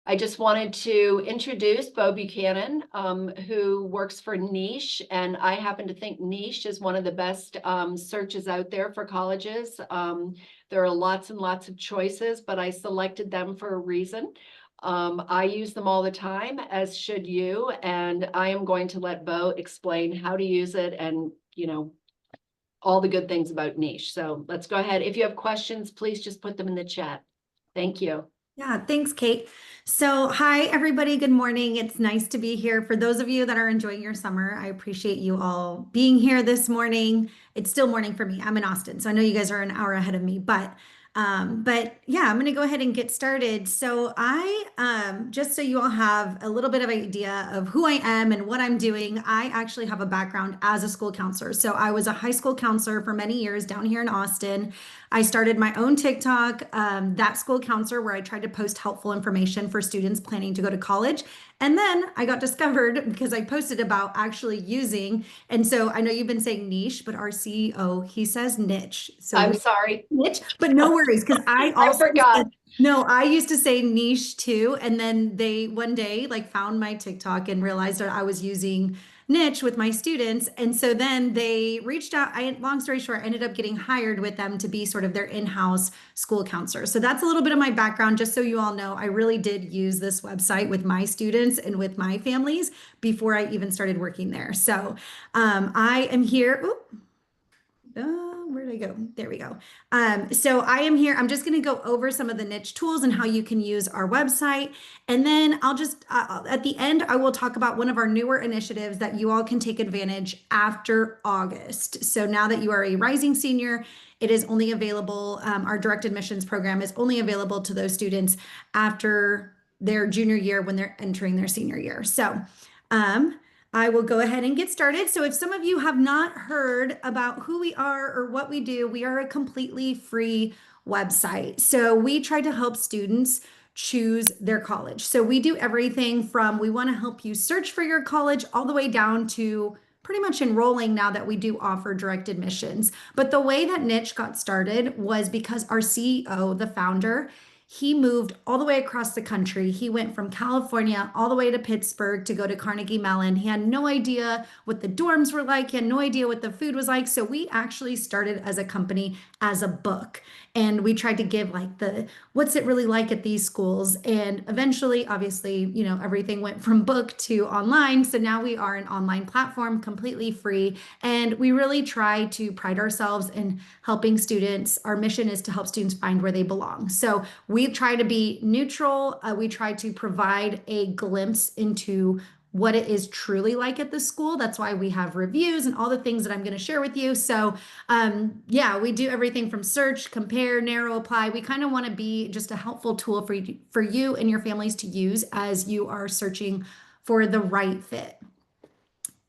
I just wanted to introduce Bo Buchanan, who works for Niche, and I happen to think Niche is one of the best searches out there for colleges. There are lots and lots of choices, but I selected them for a reason. I use them all the time, as should you, and I am going to let Bo explain how to use it and, all the good things about Niche. So let's go ahead. If you have questions, please just put them in the chat. Thank you. Yeah, thanks, Kate. So, hi, everybody. Good morning. It's nice to be here. For those of you that are enjoying your summer, I appreciate you all being here this morning. It's still morning for me. I'm in Austin, so I know you guys are an hour ahead of me, but yeah, I'm going to go ahead and get started. So just so you all have a little bit of idea of who I am and what I'm doing, I actually have a background as a school counselor. So I was a high school counselor for many years down here in Austin. I started my own TikTok, that school counselor, where I tried to post helpful information for students planning to go to college. And then I got discovered because I posted about actually using, and so I know you've been saying niche, but our CEO, he says niche. So I'm sorry. niche, but no worries, because I I also forgot. no, I used to say niche too. And then they one day found my TikTok and realized that I was using niche with my students. And so then they reached out. Long story short, I ended up getting hired with them to be sort of their in-house school counselor. So that's a little bit of my background, just so you all know. I really did use this website with my students and with my families before I even started working there. So I am here. Where did I go? There we go. So I am here. I'm just going to go over some of the niche tools and how you can use our website. And then I'll just, at the end, I will talk about one of our newer initiatives that you all can take advantage after August. So now that you are a rising senior, it is only available, our direct admissions program is only available to those students after their junior year when they're entering their senior year. So, I will go ahead and get started. So if some of you have not heard about who we are or what we do, we are a completely free website. So we try to help students choose their college. So we do everything from we want to help you search for your college all the way down to pretty much enrolling now that we do offer direct admissions. But the way that Niche got started was because our CEO, the founder, he moved all the way across the country. He went from California all the way to Pittsburgh to go to Carnegie Mellon. He had no idea what the dorms were like. He had no idea what the food was like. So we actually started as a company as a book. And we tried to give what's it really like at these schools? And eventually, obviously, everything went from book to online. So now we are an online platform, completely free. And we really try to pride ourselves in helping students. Our mission is to help students find where they belong. So we try to be neutral. We try to provide a glimpse into what it is truly like at the school. That's why we have reviews and all the things that I'm going to share with you. So, yeah, we do everything from search, compare, narrow, apply. We kind of want to be just a helpful tool for you and your families to use as you are searching for the right fit.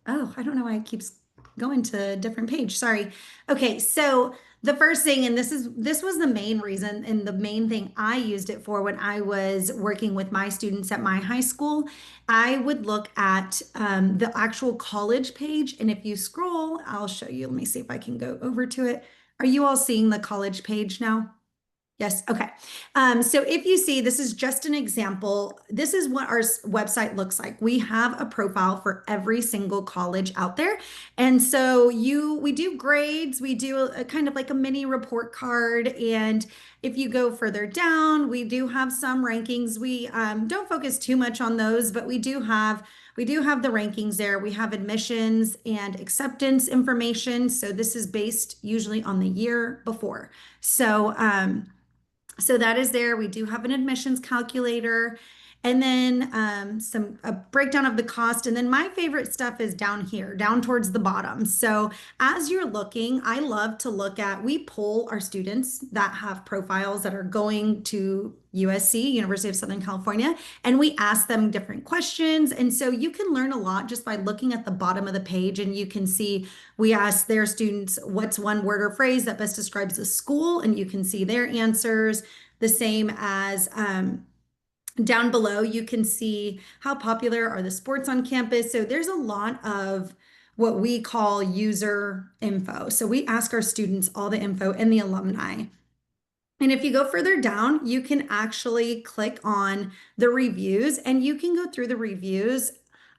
Oh, I don't know why it keeps going to a different page. Sorry. Okay, so the first thing, and this was the main reason and the main thing I used it for when I was working with my students at my high school, I would look at the actual college page. And if you scroll, I'll show you. Let me see if I can go over to it. Are you all seeing the college page now? Yes. Okay. So if you see, this is just an example. This is what our website looks like. We have a profile for every single college out there. And so we do grades, we do a kind of like a mini report card. And if you go further down, we do have some rankings. We don't focus too much on those, but we do have the rankings there. We have admissions and acceptance information. So this is based usually on the year before. So that is there. We do have an admissions calculator and then a breakdown of the cost. And then my favorite stuff is down here, down towards the bottom. So as you're looking, I love to look at, we poll our students that have profiles that are going to USC, University of Southern California, and we ask them different questions. And so you can learn a lot just by looking at the bottom of the page, and you can see we ask their students what's one word or phrase that best describes the school, and you can see their answers. The same as down below, you can see how popular are the sports on campus. So there's a lot of what we call user info. So we ask our students all the info and the alumni. And if you go further down, you can actually click on the reviews and you can go through the reviews.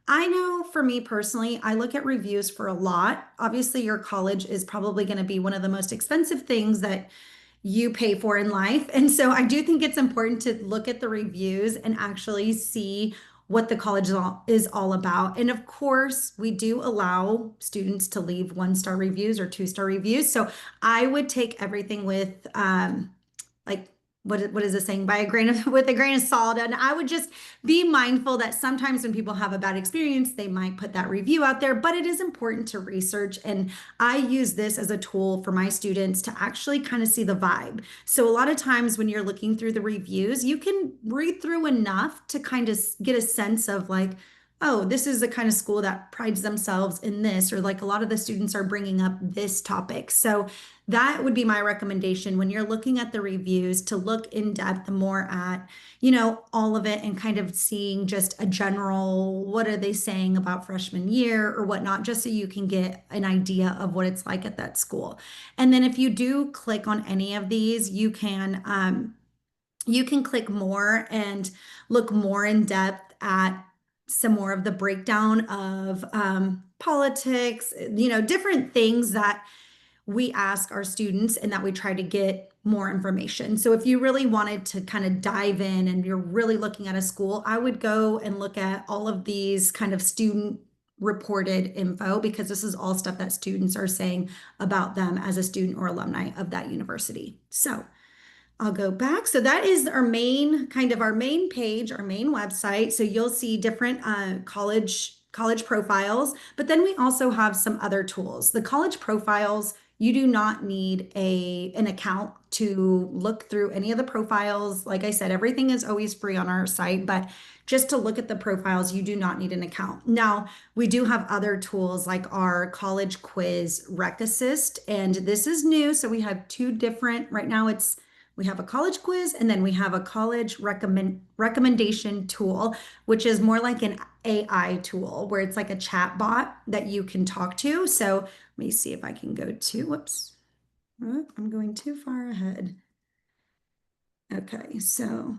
I know for me personally, I look at reviews for a lot. Obviously, your college is probably going to be one of the most expensive things that you pay for in life. And so I do think it's important to look at the reviews and actually see what the college is all about. And of course, we do allow students to leave 1-star reviews or 2-star reviews. So I would take everything with like what is it saying, by a grain of with a grain of salt. And I would just be mindful that sometimes when people have a bad experience, they might put that review out there, but it is important to research. And I use this as a tool for my students to actually kind of see the vibe. So a lot of times when you're looking through the reviews, you can read through enough to kind of get a sense of like, oh, this is the kind of school that prides themselves in this, or like a lot of the students are bringing up this topic. So that would be my recommendation when you're looking at the reviews, to look in depth more at, all of it, and kind of seeing just a general, what are they saying about freshman year or whatnot, just so you can get an idea of what it's like at that school. And then if you do click on any of these, you can click more and look more in depth at some more of the breakdown of politics, different things that we ask our students and that we try to get more information. So if you really wanted to kind of dive in and you're really looking at a school, I would go and look at all of these kind of student reported info, because this is all stuff that students are saying about them as a student or alumni of that university. So I'll go back. So that is our main page, our main website. So you'll see different college profiles, but then we also have some other tools. The college profiles, you do not need an account to look through any of the profiles. Like I said, everything is always free on our site, but just to look at the profiles, you do not need an account. Now, we do have other tools like our college quiz Rec Assist, and this is new. So we have two different, right now we have a college quiz, and then we have a college recommendation tool, which is more like an AI tool where it's like a chat bot that you can talk to. So let me see if I can go to, whoops, I'm going too far ahead. Okay, so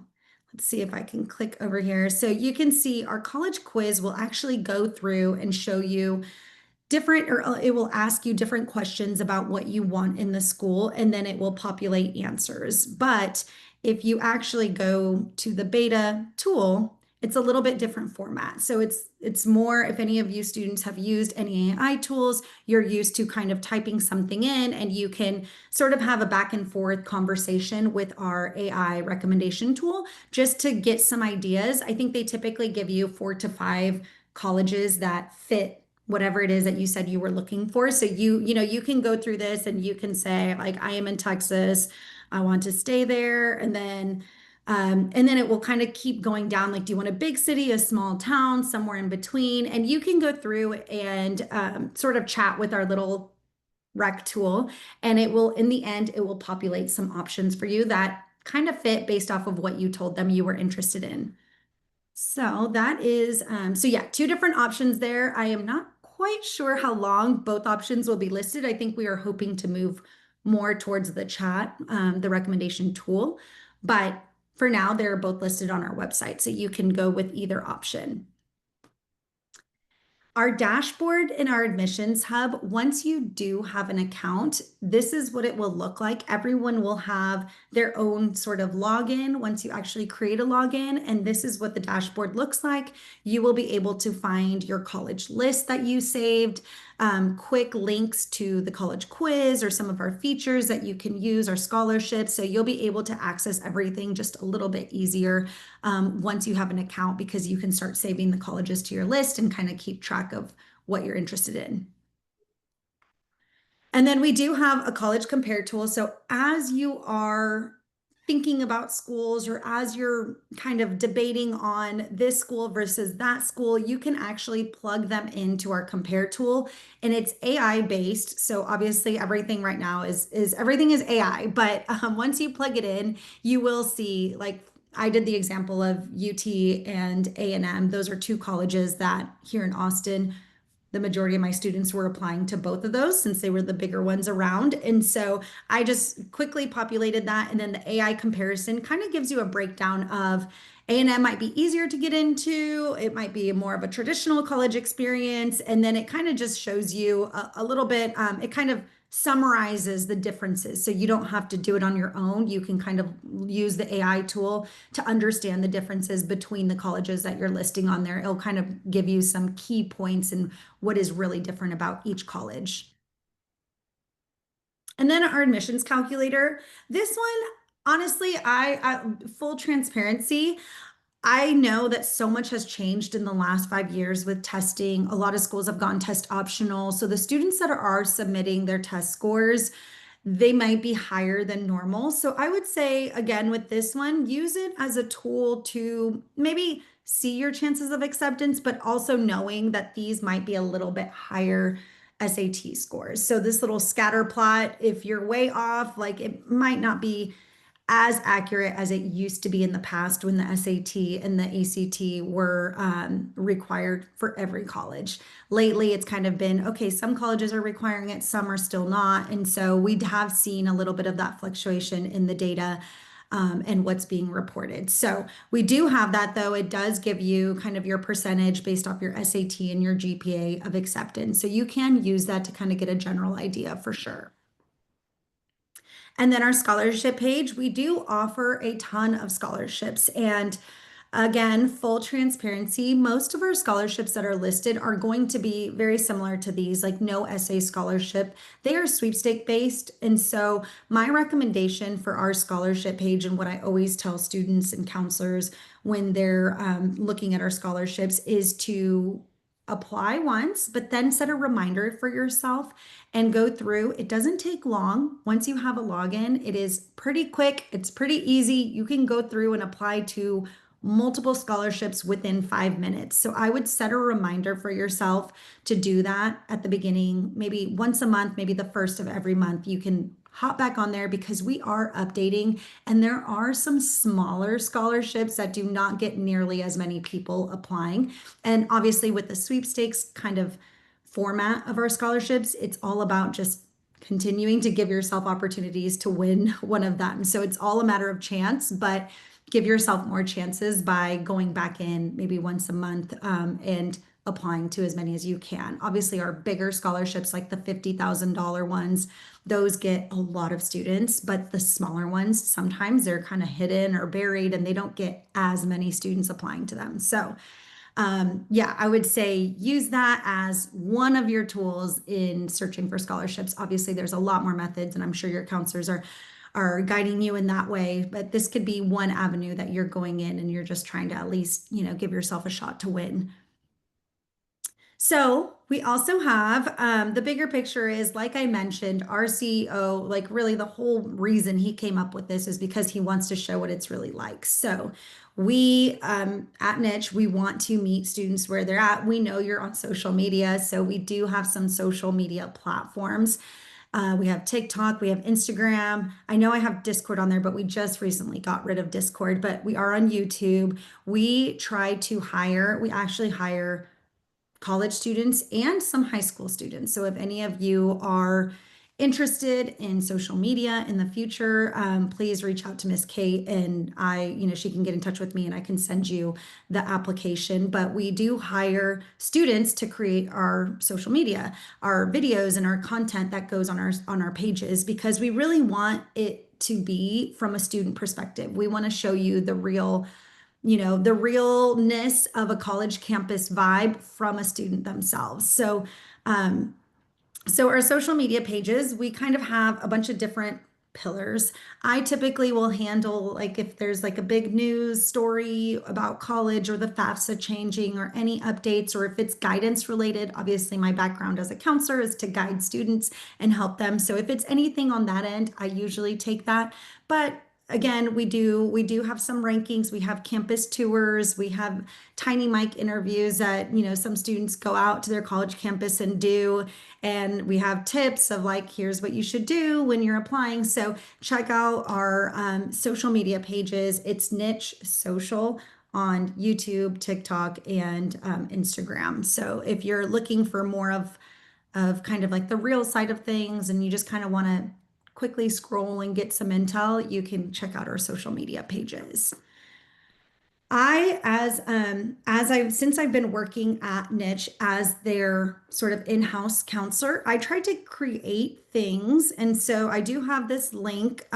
let's see if I can click over here. So you can see our college quiz will actually go through and show you different, or it will ask you different questions about what you want in the school, and then it will populate answers. But if you actually go to the beta tool, it's a little bit different format. So it's more, if any of you students have used any AI tools, you're used to kind of typing something in and you can sort of have a back and forth conversation with our AI recommendation tool just to get some ideas. I think they typically give you 4 to 5 colleges that fit whatever it is that you said you were looking for. So you can go through this and you can say, like, I am in Texas, I want to stay there. And then it will kind of keep going down. Like, do you want a big city, a small town, somewhere in between? And you can go through and sort of chat with our little rec tool. And it will, in the end, it will populate some options for you that kind of fit based off of what you told them you were interested in. So that is, so yeah, 2 different options there. I am not quite sure how long both options will be listed. I think we are hoping to move more towards the chat, the recommendation tool, but for now, they're both listed on our website, so you can go with either option. Our dashboard in our admissions hub, once you do have an account, this is what it will look like. Everyone will have their own sort of login once you actually create a login, and this is what the dashboard looks like. You will be able to find your college list that you saved, quick links to the college quiz or some of our features that you can use, our scholarships. So you'll be able to access everything just a little bit easier once you have an account, because you can start saving the colleges to your list and kind of keep track of what you're interested in. And then we do have a college compare tool. So as you are thinking about schools, or as you're kind of debating on this school versus that school, you can actually plug them into our compare tool, and it's AI based. So obviously everything right now is everything is AI, but once you plug it in, you will see, like I did the example of UT and A&M. Those are 2 colleges that here in Austin the majority of my students were applying to both of those since they were the bigger ones around. And so I just quickly populated that. And then the AI comparison kind of gives you a breakdown of A&M might be easier to get into. It might be more of a traditional college experience. And then it kind of just shows you a little bit, it kind of summarizes the differences. So you don't have to do it on your own. You can kind of use the AI tool to understand the differences between the colleges that you're listing on there. It'll kind of give you some key points and what is really different about each college. And then our admissions calculator. This one, honestly, I full transparency, I know that so much has changed in the last 5 years with testing. A lot of schools have gone test optional. So the students that are submitting their test scores, they might be higher than normal. So I would say, again, with this one, use it as a tool to maybe see your chances of acceptance, but also knowing that these might be a little bit higher SAT scores. So this little scatter plot, if you're way off, like it might not be as accurate as it used to be in the past when the SAT and the ACT were required for every college. Lately, it's kind of been, okay, some colleges are requiring it, some are still not. And so we have seen a little bit of that fluctuation in the data and what's being reported. So we do have that, though. It does give you kind of your percentage based off your SAT and your GPA of acceptance. So you can use that to kind of get a general idea for sure. And then our scholarship page, we do offer a ton of scholarships. And again, full transparency, most of our scholarships that are listed are going to be very similar to these, like no essay scholarship. They are sweepstake based. And so my recommendation for our scholarship page, and what I always tell students and counselors when they're looking at our scholarships, is to apply once, but then set a reminder for yourself and go through. It doesn't take long. Once you have a login, it is pretty quick. It's pretty easy. You can go through and apply to multiple scholarships within 5 minutes. So I would set a reminder for yourself to do that at the beginning, maybe once a month, maybe the first of every month. You can hop back on there because we are updating, and there are some smaller scholarships that do not get nearly as many people applying. And obviously, with the sweepstakes kind of format of our scholarships, it's all about just continuing to give yourself opportunities to win one of them. So it's all a matter of chance, but give yourself more chances by going back in maybe once a month and applying to as many as you can. Obviously, our bigger scholarships, like the $50,000 ones, those get a lot of students, but the smaller ones, sometimes they're kind of hidden or buried and they don't get as many students applying to them. So yeah, I would say use that as one of your tools in searching for scholarships. Obviously, there's a lot more methods, and I'm sure your counselors are guiding you in that way, but this could be one avenue that you're going in and you're just trying to at least, give yourself a shot to win. So we also have the bigger picture is, like I mentioned, our CEO, like really the whole reason he came up with this is because he wants to show what it's really like. So we at Niche, we want to meet students where they're at. We know you're on social media, so we do have some social media platforms. We have TikTok, we have Instagram. I know I have Discord on there, but we just recently got rid of Discord, but we are on YouTube. We actually hire college students and some high school students. So if any of you are interested in social media in the future, please reach out to Miss Kate, and she can get in touch with me and I can send you the application. But we do hire students to create our social media, our videos and our content that goes on our pages, because we really want it to be from a student perspective. We want to show you the realness of a college campus vibe from a student themselves. So our social media pages, we kind of have a bunch of different pillars. I typically will handle, like, if there's like a big news story about college or the FAFSA changing or any updates, or if it's guidance related. Obviously, my background as a counselor is to guide students and help them. So if it's anything on that end, I usually take that. But again, we do have some rankings. We have campus tours. We have tiny mic interviews that, some students go out to their college campus and do. And we have tips of, like, here's what you should do when you're applying. So check out our social media pages. It's Niche Social on YouTube, TikTok, and Instagram. So if you're looking for more of kind of like the real side of things and you just kind of want to quickly scroll and get some intel, you can check out our social media pages. Since I've been working at Niche as their sort of in-house counselor, I tried to create things. And so I do have this link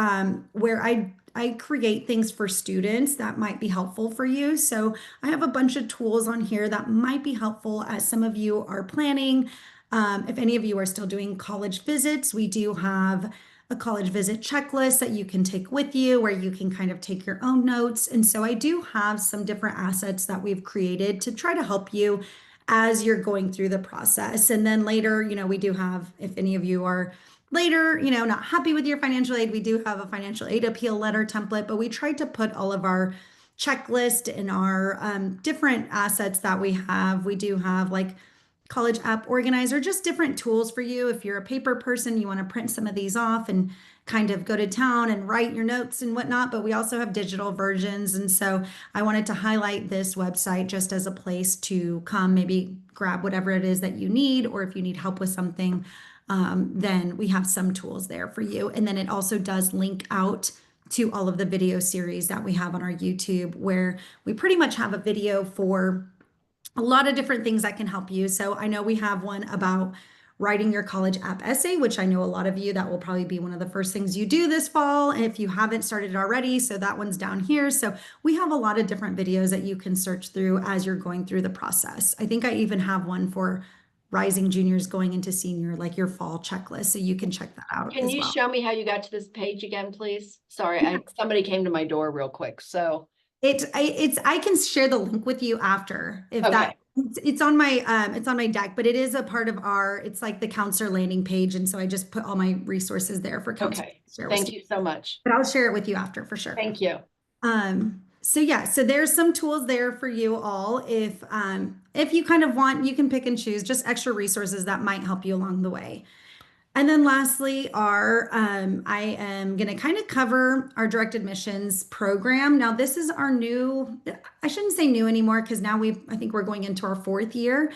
where I create things for students that might be helpful for you. So I have a bunch of tools on here that might be helpful as some of you are planning. If any of you are still doing college visits, we do have a college visit checklist that you can take with you where you can kind of take your own notes. And so I do have some different assets that we've created to try to help you as you're going through the process. And then later, we do have, if any of you are later, not happy with your financial aid, we do have a financial aid appeal letter template, but we tried to put all of our checklist and our different assets that we have. We do have like college app organizer, just different tools for you. If you're a paper person, you want to print some of these off and kind of go to town and write your notes and whatnot, but we also have digital versions. And so I wanted to highlight this website just as a place to come, maybe grab whatever it is that you need, or if you need help with something, then we have some tools there for you. And then it also does link out to all of the video series that we have on our YouTube, where we pretty much have a video for a lot of different things that can help you. So I know we have one about writing your college app essay, which I know a lot of you, that will probably be one of the first things you do this fall. And if you haven't started already, so that one's down here. So we have a lot of different videos that you can search through as you're going through the process. I think I even have one for rising juniors going into senior, like your fall checklist. So you can check that out Can as you well. show me how you got to this page again, please? Sorry, somebody came to my door real quick, so. I can share the link with you after if Okay. that it's on my deck, but it is a part of it's like the counselor landing page. And so I just put all my resources there for counselors. Okay, thank you so much. But I'll share it with you after for sure. Thank you. So yeah, so there's some tools there for you all. If you kind of want, you can pick and choose just extra resources that might help you along the way. And then lastly, I am going to kind of cover our direct admissions program. Now, this is our new, I shouldn't say new anymore, because now I think we're going into our 4th year.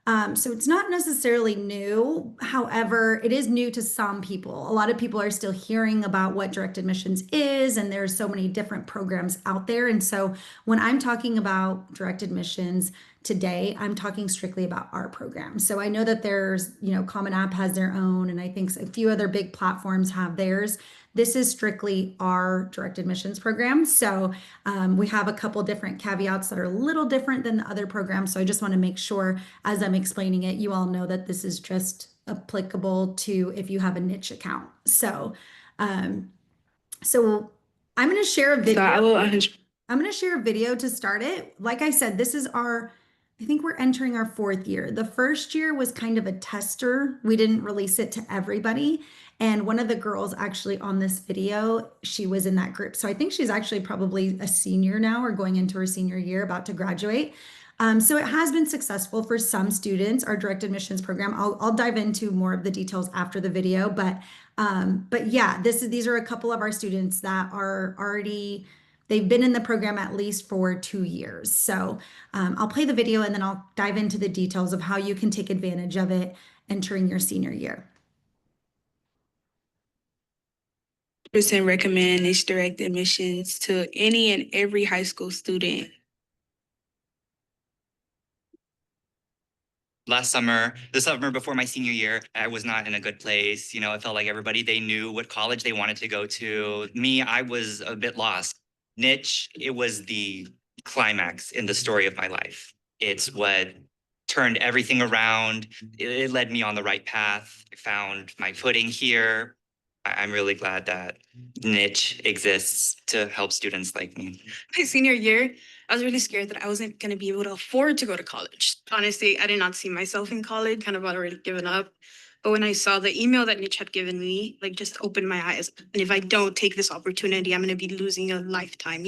So it's not necessarily new. However, it is new to some people. A lot of people are still hearing about what direct admissions is, and there's so many different programs out there. And so when I'm talking about direct admissions today, I'm talking strictly about our program. So I know that there's, Common App has their own, and I think a few other big platforms have theirs. This is strictly our direct admissions program. So we have a couple different caveats that are a little different than the other programs. So I just want to make sure as I'm explaining it, you all know that this is just applicable to if you have a niche account. So, so I'm going to share a video. I'm going to share a video to start it. Like I said, this is I think we're entering our 4th year. The first year was kind of a tester. We didn't release it to everybody. And one of the girls actually on this video, she was in that group. So I think she's actually probably a senior now or going into her senior year, about to graduate. So it has been successful for some students, our direct admissions program. I'll dive into more of the details after the video, but yeah, these are a couple of our students that are already, they've been in the program at least for 2 years. So I'll play the video and then I'll dive into the details of how you can take advantage of it entering your senior year. percent recommend its direct admissions to any and every high school student. The summer before my senior year, I was not in a good place. I felt like everybody, they knew what college they wanted to go to. Me, I was a bit lost. Niche, it was the climax in the story of my life. It's what turned everything around. It led me on the right path. I found my footing here. I'm really glad that Niche exists to help students like me. My senior year, I was really scared that I wasn't going to be able to afford to go to college. Honestly, I did not see myself in college, kind of already given up. But when I saw the email that Niche had given me, just opened my eyes. And if I don't take this opportunity, I'm going to be losing a lifetime,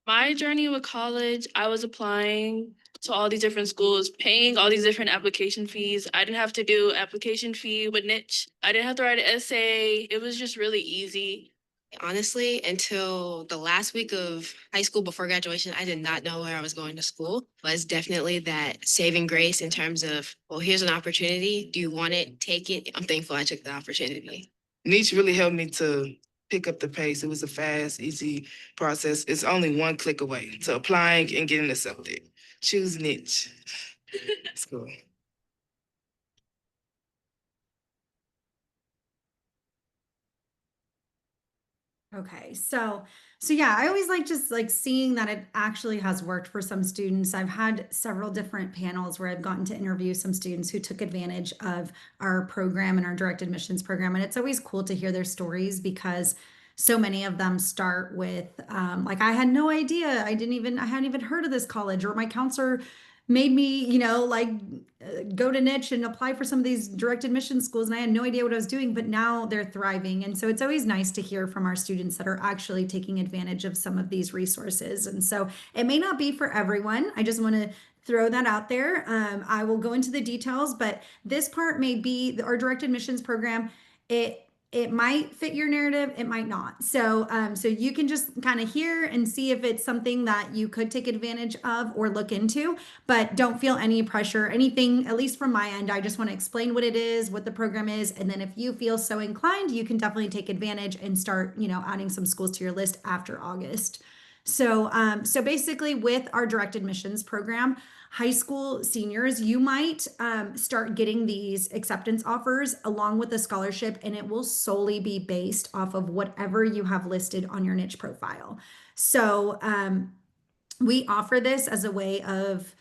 My journey with college, I was applying to all these different schools, paying all these different application fees. I didn't have to do application fee with Niche. I didn't have to write an essay. It was just really easy. Honestly, until the last week of high school before graduation, I did not know where I was going to school. But it's definitely that saving grace in terms of, well, here's an opportunity. Do you want it? Take it. I'm thankful I took the opportunity. Niche really helped me to pick up the pace. It was a fast, easy process. It's only one click away to applying and getting accepted. Choose niche. It's cool. Okay, so yeah, I always like just like seeing that it actually has worked for some students. I've had several different panels where I've gotten to interview some students who took advantage of our program and our direct admissions program, and it's always cool to hear their stories because so many of them start with like I had no idea, I hadn't even heard of this college, or my counselor made me, like go to niche and apply for some of these direct admission schools, and I had no idea what I was doing, but now they're thriving. And so it's always nice to hear from our students that are actually taking advantage of some of these resources. And so it may not be for everyone. I just want to throw that out there. I will go into the details, but this part may be our direct admissions program. It might fit your narrative, it might not. So you can just kind of hear and see if it's something that you could take advantage of or look into, but don't feel any pressure, anything, at least from my end. I just want to explain what it is, what the program is, and then if you feel so inclined, you can definitely take advantage and start, adding some schools to your list after August. So basically with our direct admissions program, high school seniors, you might start getting these acceptance offers along with a scholarship, and it will solely be based off of whatever you have listed on your niche profile. So we offer this as a way of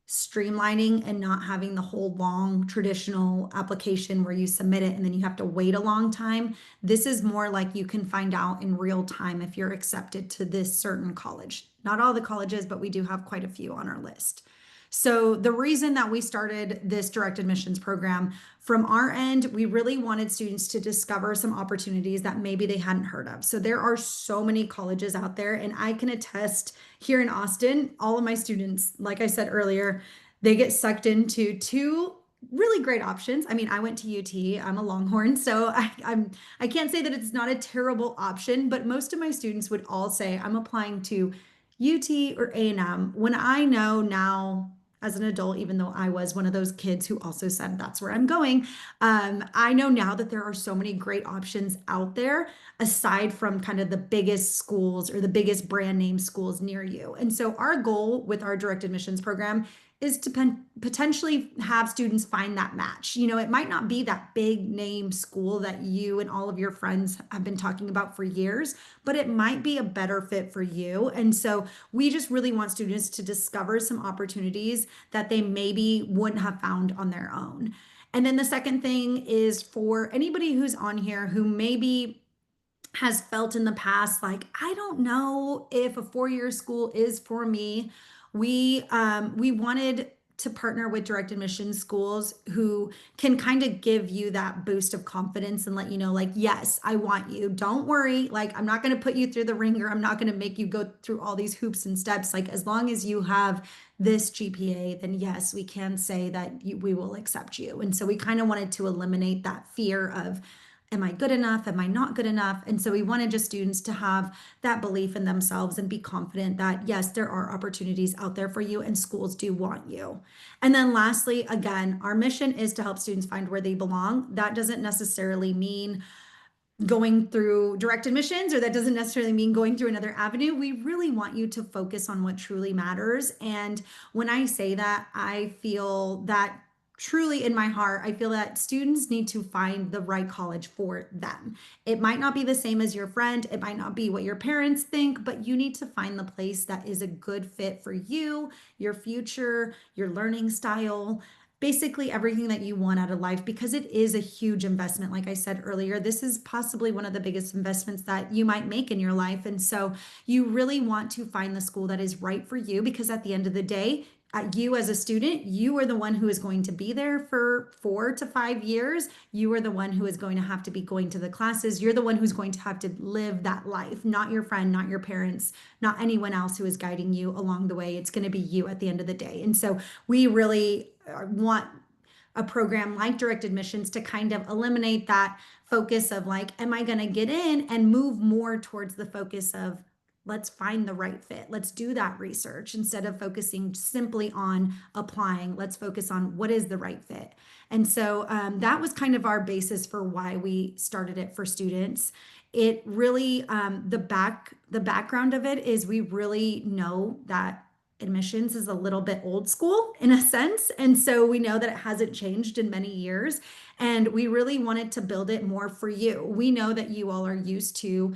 streamlining and not having the whole long traditional application where you submit it and then you have to wait a long time. This is more like you can find out in real time if you're accepted to this certain college. Not all the colleges, but we do have quite a few on our list. So the reason that we started this direct admissions program, from our end, we really wanted students to discover some opportunities that maybe they hadn't heard of. So there are so many colleges out there, and I can attest here in Austin, all of my students, like I said earlier, they get sucked into two really great options. I mean, I went to UT, I'm a Longhorn, so I can't say that it's not a terrible option, but most of my students would all say I'm applying to UT or A&M when I know now as an adult, even though I was one of those kids who also said that's where I'm going. I know now that there are so many great options out there aside from kind of the biggest schools or the biggest brand name schools near you. And so our goal with our direct admissions program is to potentially have students find that match. It might not be that big name school that you and all of your friends have been talking about for years, but it might be a better fit for you. And so we just really want students to discover some opportunities that they maybe wouldn't have found on their own. And then the second thing is for anybody who's on here who maybe has felt in the past like, I don't know if a four-year school is for me. We wanted to partner with direct admission schools who can kind of give you that boost of confidence and let you know, like, yes, I want you. Don't worry. Like, I'm not going to put you through the ringer. I'm not going to make you go through all these hoops and steps. Like, as long as you have this GPA, then yes, we can say that we will accept you. And so we kind of wanted to eliminate that fear of, am I good enough? Am I not good enough? And so we wanted just students to have that belief in themselves and be confident that yes, there are opportunities out there for you and schools do want you. And then lastly, again, our mission is to help students find where they belong. That doesn't necessarily mean going through direct admissions, or that doesn't necessarily mean going through another avenue. We really want you to focus on what truly matters. And when I say that, I feel that truly in my heart, I feel that students need to find the right college for them. It might not be the same as your friend. It might not be what your parents think, but you need to find the place that is a good fit for you, your future, your learning style, basically everything that you want out of life, because it is a huge investment. Like I said earlier, this is possibly one of the biggest investments that you might make in your life. And so you really want to find the school that is right for you, because at the end of the day, you as a student, you are the one who is going to be there for 4 to 5 years. You are the one who is going to have to be going to the classes. You're the one who's going to have to live that life, not your friend, not your parents, not anyone else who is guiding you along the way. It's going to be you at the end of the day. And so we really want a program like direct admissions to kind of eliminate that focus of like, am I going to get in, and move more towards the focus of let's find the right fit. Let's do that research instead of focusing simply on applying. Let's focus on what is the right fit. And so that was kind of our basis for why we started it for students. It really, the background of it is we really know that admissions is a little bit old school in a sense. And so we know that it hasn't changed in many years. And we really wanted to build it more for you. We know that you all are used to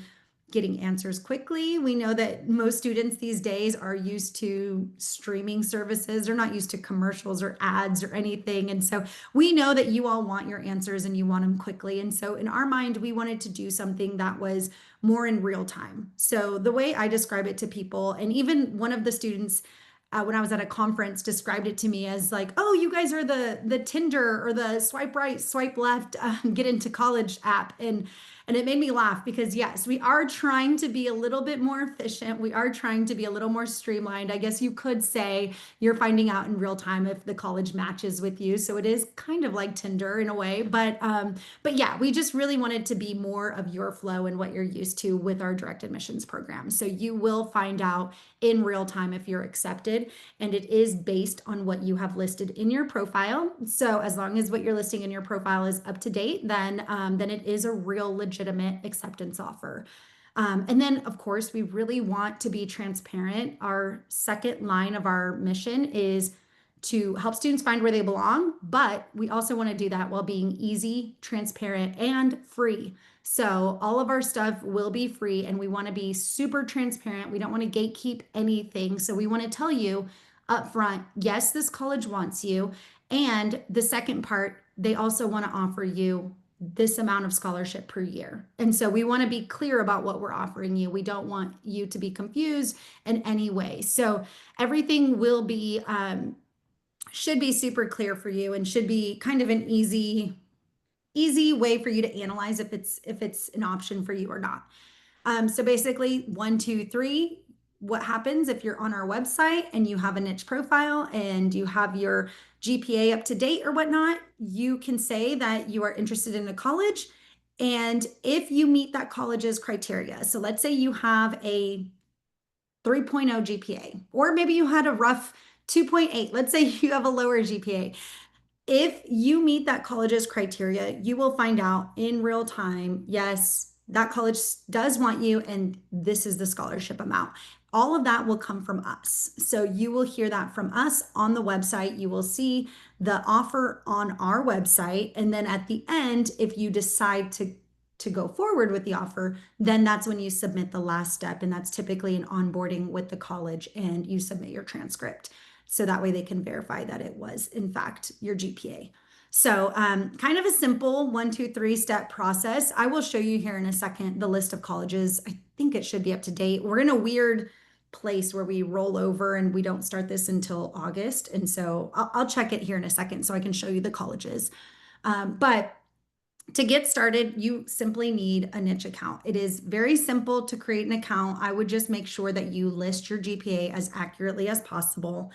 getting answers quickly. We know that most students these days are used to streaming services. They're not used to commercials or ads or anything. And so we know that you all want your answers and you want them quickly. And so in our mind, we wanted to do something that was more in real time. So the way I describe it to people, and even one of the students when I was at a conference described it to me as like, oh, you guys are the Tinder or the swipe right, swipe left, get into college app. And it made me laugh because yes, we are trying to be a little bit more efficient. We are trying to be a little more streamlined. I guess you could say you're finding out in real time if the college matches with you. So it is kind of like Tinder in a way, but yeah, we just really wanted to be more of your flow and what you're used to with our direct admissions program. So you will find out in real time if you're accepted, and it is based on what you have listed in your profile. So as long as what you're listing in your profile is up to date, then it is a real legitimate acceptance offer. And then of course, we really want to be transparent. Our second line of our mission is to help students find where they belong, but we also want to do that while being easy, transparent, and free. So all of our stuff will be free, and we want to be super transparent. We don't want to gatekeep anything. So we want to tell you up front, yes, this college wants you. And the second part, they also want to offer you this amount of scholarship per year. And so we want to be clear about what we're offering you. We don't want you to be confused in any way. So everything will be, should be super clear for you, and should be kind of an easy way for you to analyze if it's an option for you or not. So basically 1, 2, 3, what happens if you're on our website and you have a niche profile and you have your GPA up to date or whatnot, you can say that you are interested in a college. And if you meet that college's criteria, so let's say you have a 3.0 GPA, or maybe you had a rough 2.8, let's say you have a lower GPA. If you meet that college's criteria, you will find out in real time, yes, that college does want you, and this is the scholarship amount. All of that will come from us. So you will hear that from us on the website. You will see the offer on our website. And then at the end, if you decide to go forward with the offer, then that's when you submit the last step. And that's typically an onboarding with the college, and you submit your transcript. So that way they can verify that it was, in fact, your GPA. So kind of a simple 1, 2, 3 step process. I will show you here in a second the list of colleges. I think it should be up to date. We're in a weird place where we roll over and we don't start this until August. And so I'll check it here in a second so I can show you the colleges. But to get started, you simply need a niche account. It is very simple to create an account. I would just make sure that you list your GPA as accurately as possible.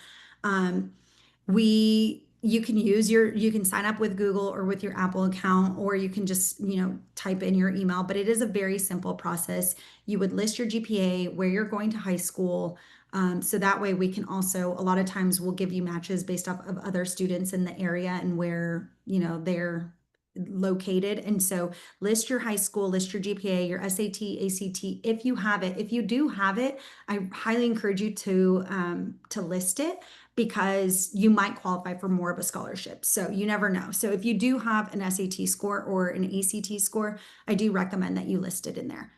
You can sign up with Google or with your Apple account, or you can just, type in your email, but it is a very simple process. You would list your GPA, where you're going to high school. So that way we can also, a lot of times we'll give you matches based off of other students in the area and where, they're located. And so list your high school, list your GPA, your SAT, ACT, if you have it. If you do have it, I highly encourage you to list it, because you might qualify for more of a scholarship. So you never know. So if you do have an SAT score or an ACT score, I do recommend that you list it in there.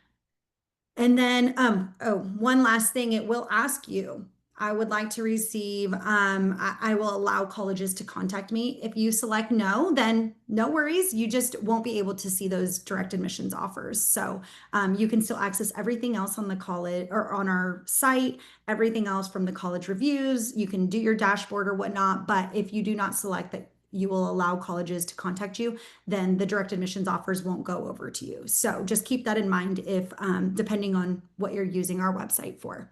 And then, one last thing, it will ask you, I would like to receive, I will allow colleges to contact me. If you select no, then no worries. You just won't be able to see those direct admissions offers. So you can still access everything else on the college or on our site, everything else from the college reviews. You can do your dashboard or whatnot. But if you do not select that you will allow colleges to contact you, then the direct admissions offers won't go over to you. So just keep that in mind if, depending on what you're using our website for.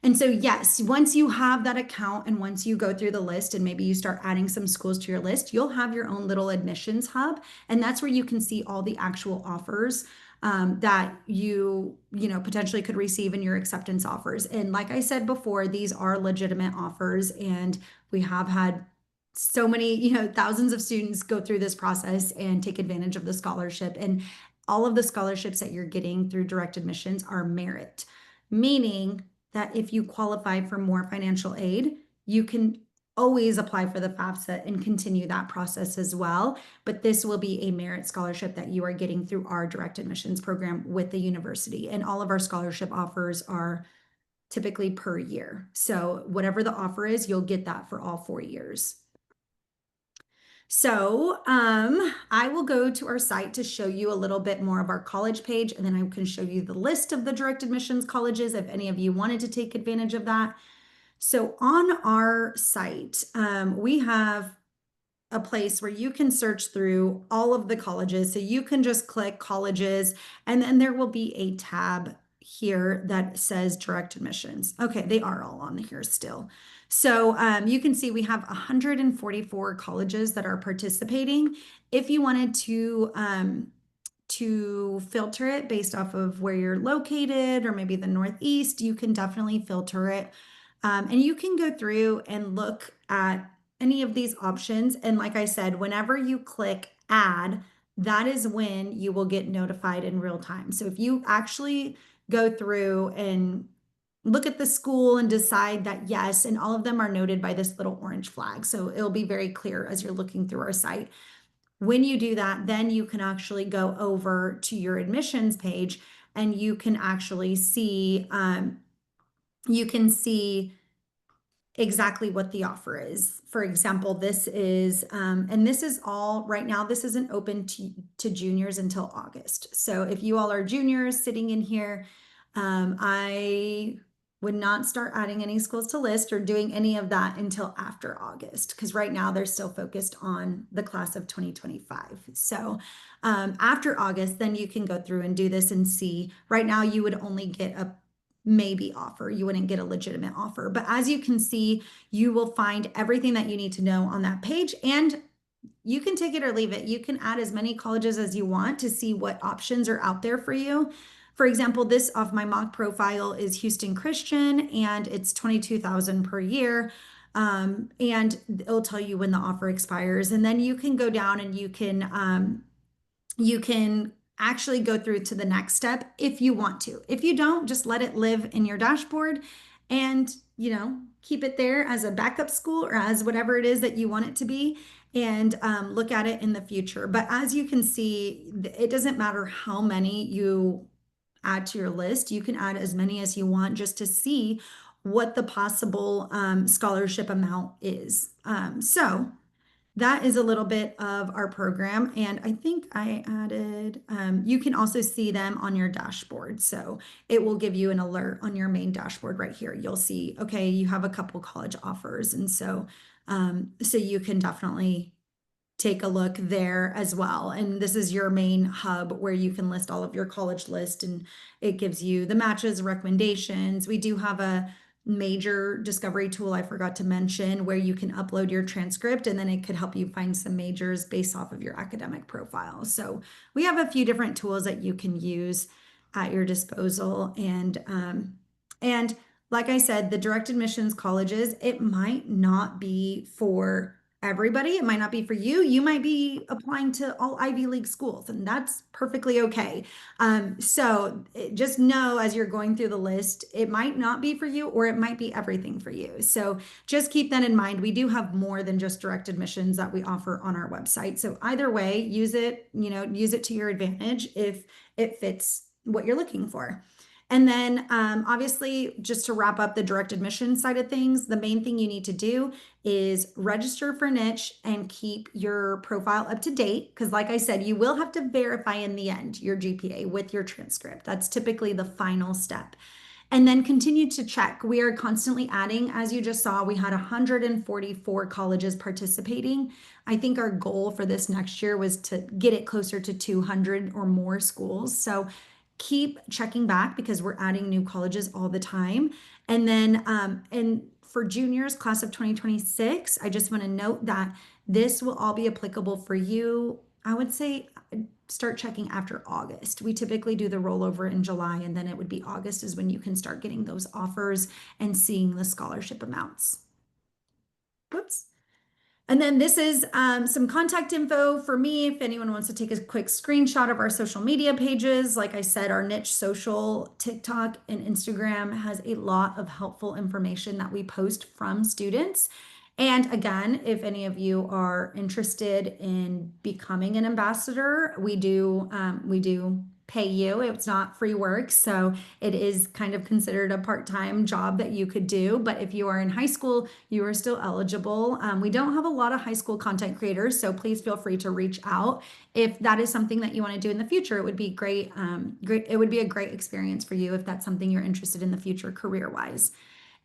And so, yes, once you have that account and once you go through the list and maybe you start adding some schools to your list, you'll have your own little admissions hub. And that's where you can see all the actual offers that you potentially could receive in your acceptance offers. And like I said before, these are legitimate offers, and we have had so many, thousands of students go through this process and take advantage of the scholarship. And all of the scholarships that you're getting through direct admissions are merit, meaning that if you qualify for more financial aid, you can always apply for the FAFSA and continue that process as well. But this will be a merit scholarship that you are getting through our direct admissions program with the university. And all of our scholarship offers are typically per year. So whatever the offer is, you'll get that for all 4 years. So I will go to our site to show you a little bit more of our college page, and then I can show you the list of the direct admissions colleges if any of you wanted to take advantage of that. So on our site, we have a place where you can search through all of the colleges. So you can just click colleges, and then there will be a tab here that says direct admissions. Okay, they are all on here still. So you can see we have 144 colleges that are participating. If you wanted to filter it based off of where you're located or maybe the Northeast, you can definitely filter it. And you can go through and look at any of these options. And like I said, whenever you click add, that is when you will get notified in real time. So if you actually go through and look at the school and decide that yes, and all of them are noted by this little orange flag. So it'll be very clear as you're looking through our site. When you do that, then you can actually go over to your admissions page and you can actually see, exactly what the offer is. For example, this is, and this is all right now, this isn't open to juniors until August. So if you all are juniors sitting in here, I would not start adding any schools to list or doing any of that until after August, because right now they're still focused on the class of 2025. So after August, then you can go through and do this and see. Right now you would only get a maybe offer. You wouldn't get a legitimate offer. But as you can see, you will find everything that you need to know on that page, and you can take it or leave it. You can add as many colleges as you want to see what options are out there for you. For example, this off my mock profile is Houston Christian, and it's $22,000 per year. And it'll tell you when the offer expires. And then you can go down and you can actually go through to the next step if you want to. If you don't, just let it live in your dashboard and, keep it there as a backup school or as whatever it is that you want it to be, and look at it in the future. But as you can see, it doesn't matter how many you add to your list. You can add as many as you want just to see what the possible scholarship amount is. So that is a little bit of our program. And I think I added, you can also see them on your dashboard. So it will give you an alert on your main dashboard right here. You'll see, okay, you have a couple college offers. And so you can definitely take a look there as well. And this is your main hub where you can list all of your college list, and it gives you the matches, recommendations. We do have a major discovery tool I forgot to mention where you can upload your transcript, and then it could help you find some majors based off of your academic profile. So we have a few different tools that you can use at your disposal. And like I said, the direct admissions colleges, it might not be for everybody. It might not be for you. You might be applying to all Ivy League schools, and that's perfectly okay. So just know as you're going through the list, it might not be for you, or it might be everything for you. So just keep that in mind. We do have more than just direct admissions that we offer on our website. So either way, use it, use it to your advantage if it fits what you're looking for. And then obviously, just to wrap up the direct admission side of things, the main thing you need to do is register for niche and keep your profile up to date. Because like I said, you will have to verify in the end your GPA with your transcript. That's typically the final step. And then continue to check. We are constantly adding. As you just saw, we had 144 colleges participating. I think our goal for this next year was to get it closer to 200 or more schools. So keep checking back because we're adding new colleges all the time. And then, and for juniors, class of 2026, I just want to note that this will all be applicable for you. I would say start checking after August. We typically do the rollover in July, and then it would be August is when you can start getting those offers and seeing the scholarship amounts. Whoops. And then this is some contact info for me if anyone wants to take a quick screenshot of our social media pages. Like I said, our Niche Social TikTok and Instagram has a lot of helpful information that we post from students. And again, if any of you are interested in becoming an ambassador, we do pay you. It's not free work, so it is kind of considered a part-time job that you could do. But if you are in high school, you are still eligible. We don't have a lot of high school content creators, so please feel free to reach out if that is something that you want to do in the future. It would be great. It would be a great experience for you if that's something you're interested in the future career-wise.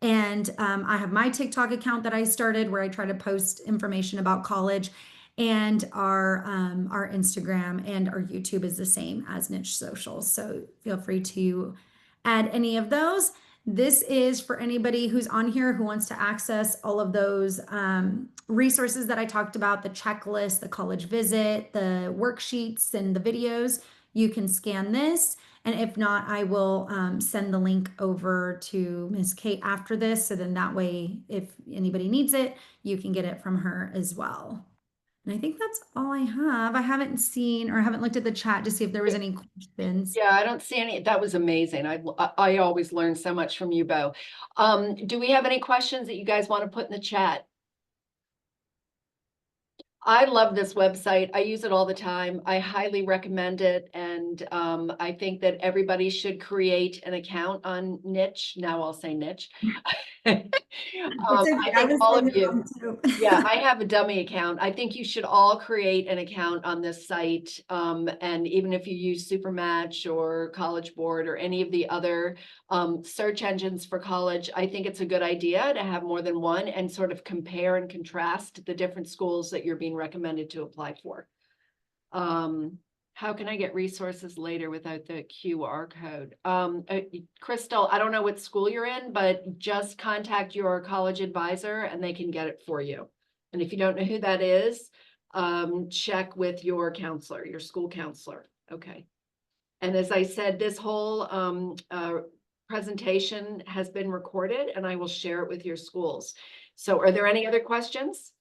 And I have my TikTok account that I started where I try to post information about college, and our Instagram and our YouTube is the same as Niche Social. So feel free to add any of those. This is for anybody who's on here who wants to access all of those resources that I talked about, the checklist, the college visit, the worksheets, and the videos. You can scan this. And if not, I will send the link over to Ms. Kate after this. So then that way, if anybody needs it, you can get it from her as well. And I think that's all I have. I haven't seen or haven't looked at the chat to see if there was any questions. Yeah, I don't see any. That was amazing. I always learn so much from you, Bo. Do we have any questions that you guys want to put in the chat? I love this website. I use it all the time. I highly recommend it. And I think that everybody should create an account on Niche. Now I'll say Niche. I think all of you. Yeah, I have a dummy account. I think you should all create an account on this site. And even if you use Supermatch or College Board or any of the other search engines for college, I think it's a good idea to have more than one and sort of compare and contrast the different schools that you're being recommended to apply for. How can I get resources later without the QR code? Crystal, I don't know what school you're in, but just contact your college advisor and they can get it for you. And if you don't know who that is, check with your counselor, your school counselor. Okay. And as I said, this whole presentation has been recorded and I will share it with your schools. So are there any other questions?